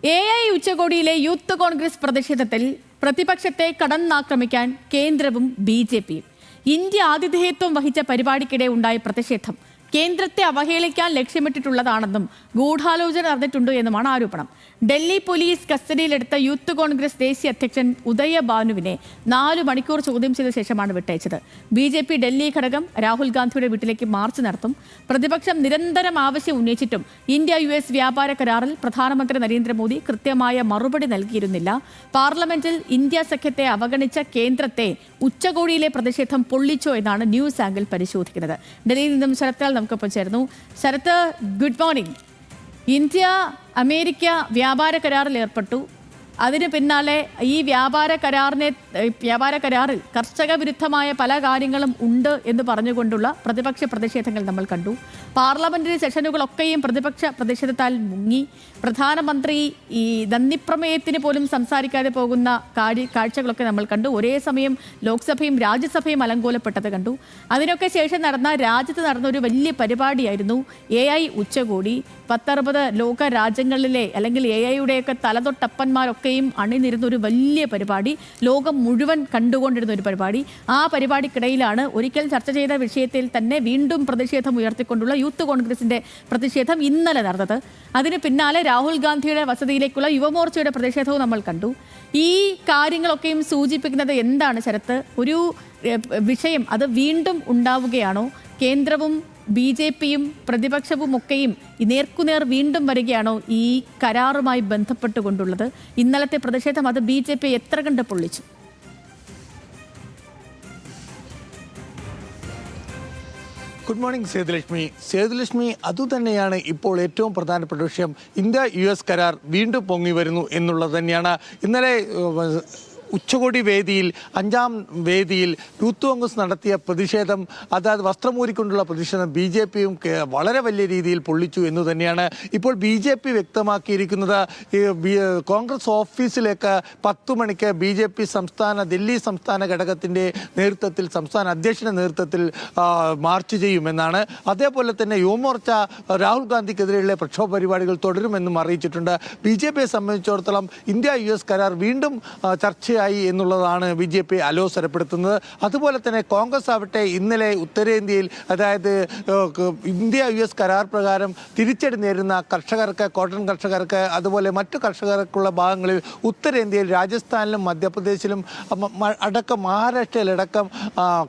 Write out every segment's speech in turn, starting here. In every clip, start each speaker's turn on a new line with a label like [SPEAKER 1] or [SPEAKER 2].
[SPEAKER 1] AI ഉച്ചകോടിയിലെ youth Congress പ്രതിഷേധത്തിൽ പ്രതിപക്ഷത്തെ കടന്നാക്രമിക്കാൻ കേന്ദ്രവും BJPയും. ഇന്ത്യ ആതിഥേയത്വം വഹിച്ച പരിപാടിക്കിടെ ഉണ്ടായ പ്രതിഷേധം കേന്ദ്രത്തെ അവഹേളിക്കാൻ ലക്ഷ്യമിട്ടിട്ടുള്ളതാണെന്നും ഗൂഢാലോചന നടന്നിട്ടുണ്ട് എന്നുമാണ് ആരോപണം. ഡൽഹി പോലീസ് കസ്റ്റഡിയിലെടുത്ത യൂത്ത് കോൺഗ്രസ് ദേശീയ അധ്യക്ഷൻ ഉദയ ഭാനുവിനെ 4 മണിക്കൂർ ചോദ്യം ചെയ്ത ശേഷമാണ് വിട്ടയച്ചത്. BJP ഡൽഹി ഘടകം രാഹുൽ ഗാന്ധിയുടെ വീട്ടിലേക്ക് മാർച്ച് നടത്തും. പ്രതിപക്ഷം നിരന്തരം ആവശ്യം ഉന്നയിച്ചിട്ടും ഇന്ത്യ-US വ്യാപാര കരാറിൽ പ്രധാനമന്ത്രി നരേന്ദ്രമോദി കൃത്യമായ മറുപടി നൽകിയിരുന്നില്ല. പാർലമെന്റിൽ ഇന്ത്യ സഖ്യത്തെ അവഗണിച്ച കേന്ദ്രത്തെ ഉച്ചകോടിയിലെ പ്രതിഷേധം പൊള്ളിച്ചോ എന്നാണ് ന്യൂസ് ആംഗിൾ പരിശോധിക്കുന്നത്. ഡൽഹിയിൽ നിന്നും ശരത് നമുക്കൊപ്പം ചേർന്നു. Sarath, good morning. India America വ്യാപാര കരാറിൽ ഏർപ്പെട്ടു. അതിന് പിന്നാലെ ഈ വ്യാപാര കരാറിൽ കർഷക വിരുദ്ധമായ പല കാര്യങ്ങളും ഉണ്ട് എന്ന് പറഞ്ഞുകൊണ്ടുള്ള പ്രതിപക്ഷ പ്രതിഷേധങ്ങൾ നമ്മൾ കണ്ടു. പാർലമെന്ററി സെഷനുകളൊക്കെയും പ്രതിപക്ഷ പ്രതിഷേധത്താൽ മുങ്ങി. പ്രധാനമന്ത്രി ഈ നന്ദിപ്രമേയത്തിന് പോലും സംസാരിക്കാതെ പോകുന്ന കാഴ്ചകളൊക്കെ നമ്മൾ കണ്ടു. ഒരേ സമയം ലോക്സഭയും രാജ്യസഭയും അലങ്കോലപ്പെട്ടത് കണ്ടു. അതിനൊക്കെ ശേഷം രാജ്യത്ത് നടന്ന ഒരു വലിയ പരിപാടിയായിരുന്നു AI ഉച്ചകോടി. 10-60 ലോക രാജ്യങ്ങളിലെ അല്ലെങ്കിൽ AIയുടെയൊക്കെ തലതൊട്ടപ്പന്മാരൊക്കെയും അണിനിരുന്ന ഒരു വലിയ പരിപാടി, ലോകം മുഴുവൻ കണ്ടുകൊണ്ടിരുന്ന ഒരു പരിപാടി. ആ പരിപാടിക്കിടയിലാണ് ഒരിക്കൽ ചർച്ച ചെയ്ത വിഷയത്തിൽ തന്നെ വീണ്ടും പ്രതിഷേധം ഉയർത്തിക്കൊണ്ടുള്ള യൂത്ത് കോൺഗ്രസിന്റെ പ്രതിഷേധം ഇന്നലെ നടന്നത്. അതിന് പിന്നാലെ രാഹുൽ ഗാന്ധിയുടെ വസതിയിലേക്കുള്ള യുവമോർച്ചയുടെ പ്രതിഷേധവും നമ്മൾ കണ്ടു. ഈ കാര്യങ്ങളൊക്കെയും സൂചിപ്പിക്കുന്നത് എന്താണ് ശരത്ത്? ഒരു വിഷയം അത് വീണ്ടും ഉണ്ടാവുകയാണോ? കേന്ദ്രവും BJPയും പ്രതിപക്ഷവും ഒക്കെയും നേർക്കുനേർ വീണ്ടും വരികയാണോ ഈ കരാറുമായി ബന്ധപ്പെട്ടുകൊണ്ടുള്ളത്? ഇന്നലത്തെ പ്രതിഷേധം അത് BJP എത്ര കണ്ട് പൊള്ളിച്ചു?
[SPEAKER 2] Good morning Sethulakshmi. അതുതന്നെയാണ് ഇപ്പോൾ ഏറ്റവും പ്രധാനപ്പെട്ട വിഷയം. ഇന്ത്യ-US കരാർ വീണ്ടും പൊങ്ങി വരുന്നു എന്നുള്ളത് തന്നെയാണ്. ഇന്നലെ ഉച്ചകോടി വേദിയിൽ 5ാം വേദിയിൽ യൂത്ത് കോൺഗ്രസ് നടത്തിയ പ്രതിഷേധം, അതായത് വസ്ത്രമൂരിക്കൊണ്ടുള്ള പ്രതിഷേധം BJPയും വളരെ വലിയ രീതിയിൽ പൊള്ളിച്ചു എന്ന് തന്നെയാണ്. ഇപ്പോൾ BJP വ്യക്തമാക്കിയിരിക്കുന്നത് കോൺഗ്രസ് ഓഫീസിലേക്ക് 10 മണിക്ക് BJP ഡൽഹി സംസ്ഥാന ഘടകത്തിൻ്റെ നേതൃത്വത്തിൽ, സംസ്ഥാന അധ്യക്ഷൻ്റെ നേതൃത്വത്തിൽ മാർച്ച് ചെയ്യുമെന്നാണ്. അതേപോലെ തന്നെ യുവമോർച്ച രാഹുൽ ഗാന്ധിക്കെതിരെയുള്ള പ്രക്ഷോഭ പരിപാടികൾ തുടരുമെന്നും അറിയിച്ചിട്ടുണ്ട്. BJPയെ സംബന്ധിച്ചിടത്തോളം ഇന്ത്യ-US കരാർ വീണ്ടും ചർച്ചയായി എന്നുള്ളതാണ് BJP അലോസരപ്പെടുത്തുന്നത്. അതുപോലെ തന്നെ കോൺഗ്രസ് ആവട്ടെ ഇന്നലെ ഉത്തരേന്ത്യയിൽ, അതായത് ഇന്ത്യ-US കരാർ പ്രകാരം തിരിച്ചടി നേരിടുന്ന കർഷകർക്ക്, കോട്ടൺ കർഷകർക്ക്, അതുപോലെ മറ്റു കർഷകർക്കുള്ള ഭാഗങ്ങളിൽ ഉത്തരേന്ത്യയിൽ രാജസ്ഥാനിലും മധ്യപ്രദേശിലും അടക്കം മഹാരാഷ്ട്രയിലടക്കം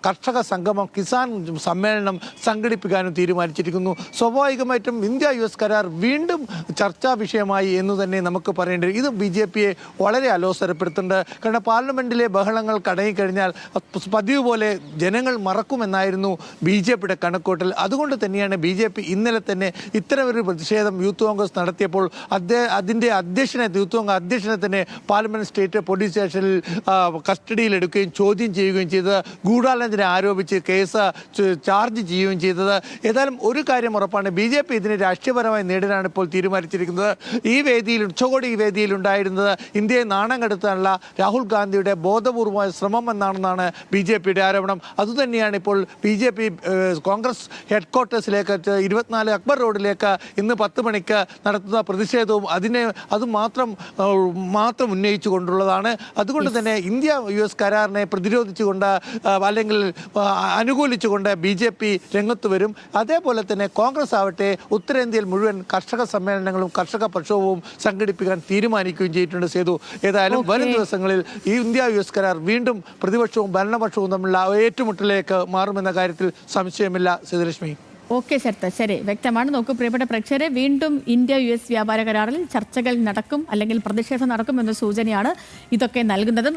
[SPEAKER 2] കർഷക സംഗമം, കിസാൻ സമ്മേളനം സംഘടിപ്പിക്കാനും തീരുമാനിച്ചിരിക്കുന്നു. സ്വാഭാവികമായിട്ടും ഇന്ത്യ-US കരാർ വീണ്ടും ചർച്ചാ വിഷയമായി എന്ന് തന്നെ നമുക്ക് പറയേണ്ടി. ഇത് BJPയെ വളരെ അലോസരപ്പെടുത്തുന്നുണ്ട്. കാരണം പാർലമെന്റിലെ ബഹളങ്ങൾ കടങ്ങിക്കഴിഞ്ഞാൽ പതിവ് പോലെ ജനങ്ങൾ മറക്കുമെന്നായിരുന്നു BJPയുടെ കണക്കൂട്ടൽ. അതുകൊണ്ട് തന്നെയാണ് BJP ഇന്നലെ തന്നെ ഇത്തരമൊരു പ്രതിഷേധം യൂത്ത് കോൺഗ്രസ് നടത്തിയപ്പോൾ അതിൻ്റെ യൂത്ത് കോൺഗ്രസ് അധ്യക്ഷനെ തന്നെ പാർലമെന്റ് സ്റ്റേറ്റ് പോലീസ് സ്റ്റേഷനിൽ കസ്റ്റഡിയിലെടുക്കുകയും ചോദ്യം ചെയ്യുകയും ചെയ്തത്, ഗൂഢാലോചന ആരോപിച്ച് കേസ് ചാർജ് ചെയ്യുകയും ചെയ്തത്. ഏതായാലും ഒരു കാര്യം ഉറപ്പാണ്, BJP ഇതിനെ രാഷ്ട്രീയപരമായി നേടാനാണ് ഇപ്പോൾ തീരുമാനിച്ചിരിക്കുന്നത്. ഈ വേദിയിൽ, ഉച്ചകോടി വേദിയിൽ ഉണ്ടായിരുന്നത് ഇന്ത്യയെ നാണം കെടുത്താനുള്ള രാഹുൽ ഗാന്ധിയുടെ ബോധപൂർവമായ ശ്രമം എന്നാണെന്നാണ് BJPയുടെ ആരോപണം. അതുതന്നെയാണ് ഇപ്പോൾ BJP കോൺഗ്രസ് ഹെഡ്ക്വാർട്ടേഴ്സിലേക്ക് 24 അക്ബർ റോഡിലേക്ക് ഇന്ന് 10 മണിക്ക് നടത്തുന്ന പ്രതിഷേധവും അത് മാത്രം ഉന്നയിച്ചു കൊണ്ടുള്ളതാണ്. അതുകൊണ്ട് തന്നെ ഇന്ത്യ-US കരാറിനെ പ്രതിരോധിച്ചുകൊണ്ട് അല്ലെങ്കിൽ അനുകൂലിച്ചുകൊണ്ട് BJP രംഗത്ത് വരും. അതേപോലെ തന്നെ കോൺഗ്രസ് ആവട്ടെ ഉത്തരേന്ത്യയിൽ മുഴുവൻ കർഷക സമ്മേളനങ്ങളും കർഷക പ്രക്ഷോഭവും സംഘടിപ്പിക്കാൻ തീരുമാനിക്കുകയും ചെയ്തിട്ടുണ്ട്. സേതു, ഏതായാലും വരും ദിവസങ്ങളിൽ ഈ ഇന്ത്യ-US കരാർ വീണ്ടും പ്രതിപക്ഷവും ഭരണപക്ഷവും തമ്മിലുള്ള ഏറ്റുമുട്ടലിലേക്ക് മാറുമെന്ന കാര്യത്തിൽ സംശയമില്ല. സേതുലക്ഷ്മി.
[SPEAKER 1] ഓക്കെ ശരത്ത്, ശരി, വ്യക്തമാണ്. നോക്കൂ പ്രിയപ്പെട്ട പ്രേക്ഷകരെ, വീണ്ടും ഇന്ത്യ-US വ്യാപാര കരാറിൽ ചർച്ചകൾ നടക്കും അല്ലെങ്കിൽ പ്രതിഷേധം നടക്കും എന്ന സൂചനയാണ് ഇതൊക്കെ നൽകുന്നതും.